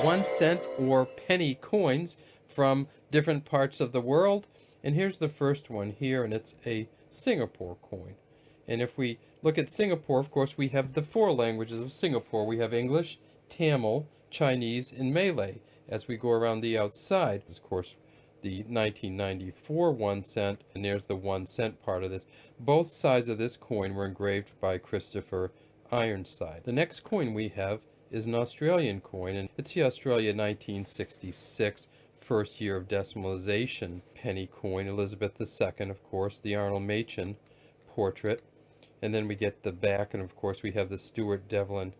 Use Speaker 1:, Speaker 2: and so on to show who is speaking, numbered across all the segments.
Speaker 1: 1 cent or penny coins from different parts of the world. And here's the first one here, and it's a Singapore coin. And if we look at Singapore, of course, we have the four languages of Singapore. We have English, Tamil, Chinese, and Malay. As we go around the outside, of course, the 1994 1 cent, and there's the 1 cent part of this. Both sides of this coin were engraved by Christopher Ironside. The next coin we have is an Australian coin, and it's the Australia 1966 first year of decimalization penny coin. Elizabeth II, of course, the Arnold Machin portrait, and then we get the back, and of course we have the Stuart Devlin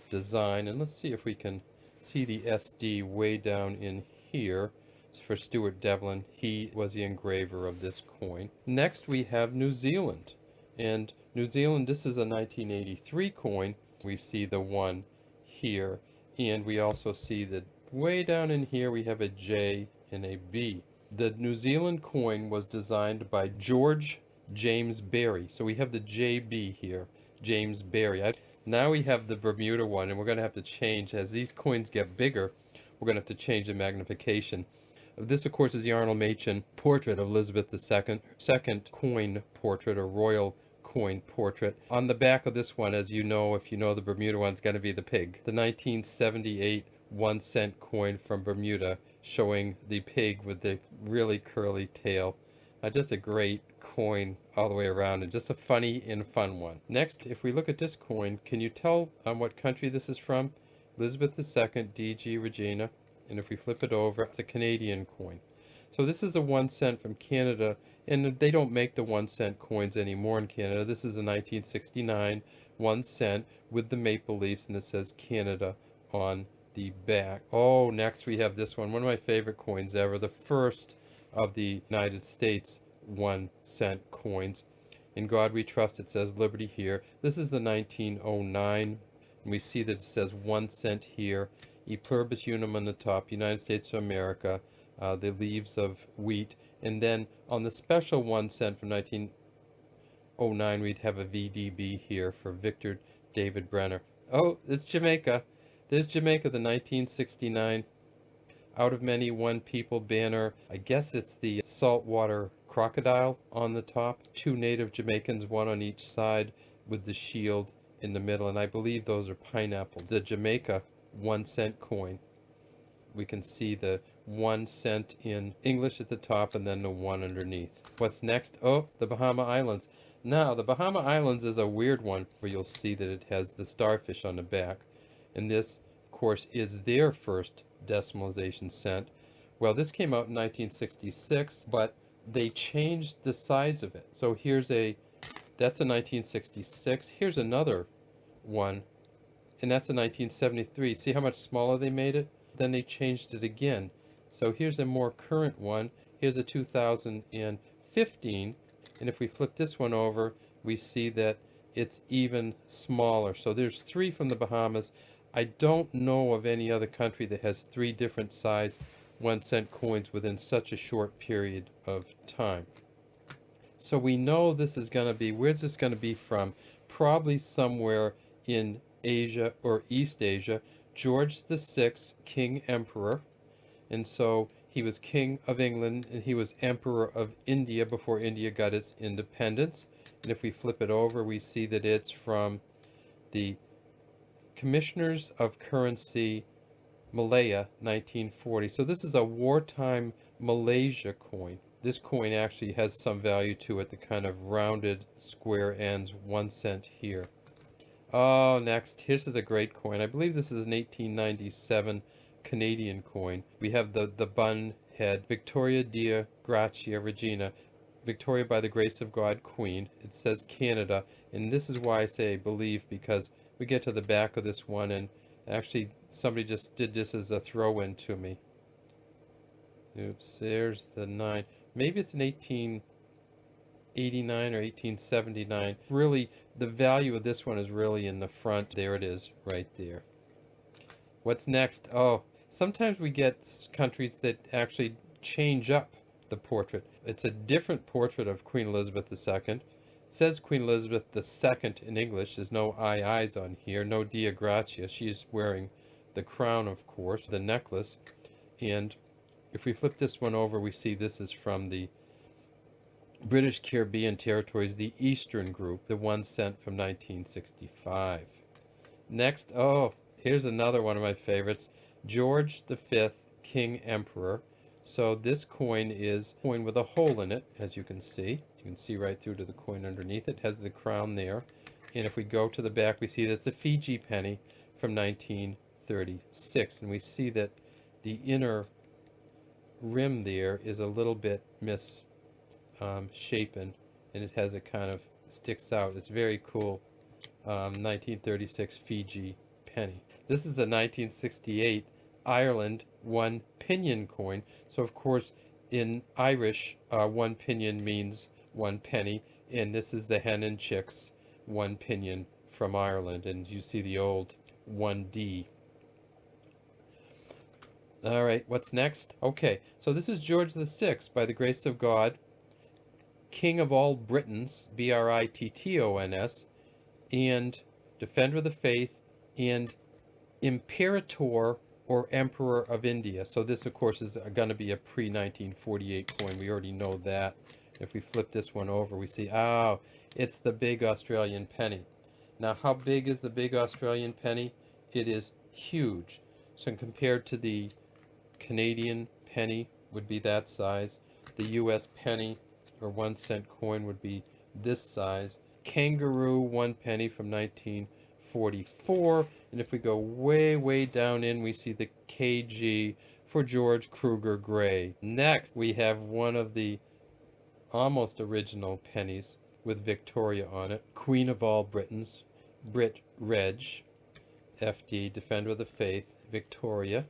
Speaker 1: design. And let's see if we can see the SD way down in here. It's for Stuart Devlin. He was the engraver of this coin. Next we have New Zealand, and New Zealand, this is a 1983 coin. We see the one here, and we also see that way down in here we have a J and a B. The New Zealand coin was designed by George James Berry. So we have the JB here, James Berry. Now we have the Bermuda one, and we're going to have to change, as these coins get bigger, we're going to have to change the magnification. This, of course, is the Arnold Machin portrait of Elizabeth II, second coin portrait, or royal coin portrait. On the back of this one, as you know, if you know the Bermuda one, it's going to be the pig. The 1978 1 cent coin from Bermuda, showing the pig with the really curly tail. Just a great coin all the way around, and just a funny and fun one. Next, if we look at this coin, can you tell what country this is from? Elizabeth II, DG Regina. And if we flip it over, it's a Canadian coin. So this is a 1 cent from Canada, and they don't make the 1 cent coins anymore in Canada. This is a 1969 1 cent with the maple leaves, and it says Canada on the back. Oh, next we have this one of my favorite coins ever, the first of the United States 1 cent coins. In God We Trust, it says Liberty here. This is the 1909, and we see that it says 1 cent here. E pluribus unum on the top, United States of America, the leaves of wheat. And then on the special 1 cent from 1909, we'd have a VDB here for Victor David Brenner. Oh, it's Jamaica. There's Jamaica, the 1969 Out of Many One People banner. I guess it's the saltwater crocodile on the top. Two native Jamaicans, one on each side, with the shield in the middle. And I believe those are pineapples. The Jamaica 1 cent coin. We can see the 1 cent in English at the top, and then the 1 underneath. What's next? Oh, the Bahama Islands. Now, the Bahama Islands is a weird one, where you'll see that it has the starfish on the back. And this, of course, is their first decimalization cent. Well, this came out in 1966, but they changed the size of it. So that's a 1966. Here's another one, and that's a 1973. See how much smaller they made it? Then they changed it again. So here's a more current one. Here's a 2015, and if we flip this one over, we see that it's even smaller. So there's 3 from the Bahamas. I don't know of any other country that has 3 different size 1 cent coins within such a short period of time. So we know this is going to be, where's this going to be from? Probably somewhere in Asia or East Asia. George VI, King Emperor, and so he was King of England, and he was Emperor of India before India got its independence. And if we flip it over, we see that it's from the Commissioners of Currency, Malaya, 1940. So this is a wartime Malaysia coin. This coin actually has some value to it, the kind of rounded square ends, 1 cent here. Oh, next, here's a great coin. I believe this is an 1897 Canadian coin. We have the bun head, Victoria Dea Gracia Regina, Victoria by the Grace of God Queen. It says Canada, and this is why I say I believe, because we get to the back of this one, and actually somebody just did this as a throw-in to me. Oops, there's the 9. Maybe it's an 1889 or 1879. Really, the value of this one is really in the front. There it is, right there. What's next? Oh, sometimes we get countries that actually change up the portrait. It's a different portrait of Queen Elizabeth II. It says Queen Elizabeth II in English. There's no IIs on here, no Dea Gratia. She's wearing the crown, of course, the necklace. And if we flip this one over, we see this is from the British Caribbean territories, the Eastern Group, the 1 cent from 1965. Next, oh, here's another one of my favorites, George V, King Emperor. So this coin is a coin with a hole in it, as you can see. You can see right through to the coin underneath it. It has the crown there. And if we go to the back, we see that's a Fiji penny from 1936. And we see that the inner rim there is a little bit misshapen, and it has a kind of sticks out. It's very cool. 1936 Fiji penny. This is the 1968 Ireland 1 pinion coin. So of course in Irish 1 pinion means 1 penny, and this is the hen and chicks 1 pinion from Ireland, and you see the old 1D. All right, what's next? Okay, so this is George VI, by the grace of God, King of all Britons, Britons, and Defender of the Faith, and Imperator or Emperor of India. So this, of course, is going to be a pre-1948 coin. We already know that. If we flip this one over, we see, oh, it's the big Australian penny. Now, how big is the big Australian penny? It is huge. So compared to the Canadian penny would be that size. The US penny or 1 cent coin would be this size. Kangaroo 1 penny from 1944. And if we go way, way down in, we see the KG for George Kruger Gray. Next, we have one of the almost original pennies with Victoria on it. Queen of all Britons, Brit Reg, FD, Defender of the Faith, Victoria,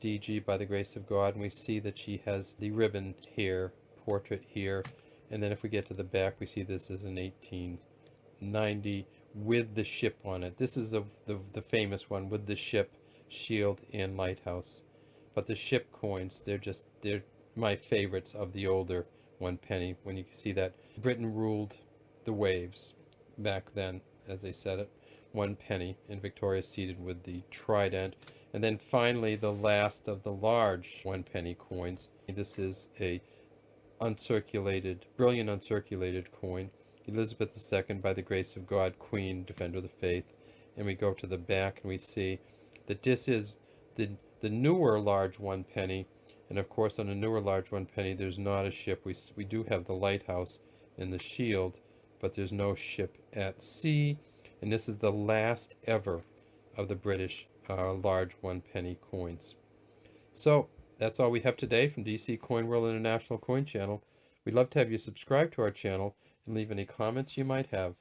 Speaker 1: DG, by the grace of God. And we see that she has the ribbon here, portrait here. And then if we get to the back, we see this is an 1890 with the ship on it. This is the famous one with the ship, shield, and lighthouse. But the ship coins, they're my favorites of the older 1 penny. When you can see that Britain ruled the waves back then, as they said it. 1 penny, and Victoria seated with the trident. And then finally, the last of the large 1 penny coins. This is a brilliant uncirculated coin. Elizabeth II, by the grace of God, Queen, Defender of the Faith. And we go to the back and we see that this is the newer large 1 penny. And of course, on a newer large 1 penny, there's not a ship. We do have the lighthouse and the shield, but there's no ship at sea. And this is the last ever of the British large 1 penny coins. So that's all we have today from DC Coin World International Coin Channel. We'd love to have you subscribe to our channel and leave any comments you might have.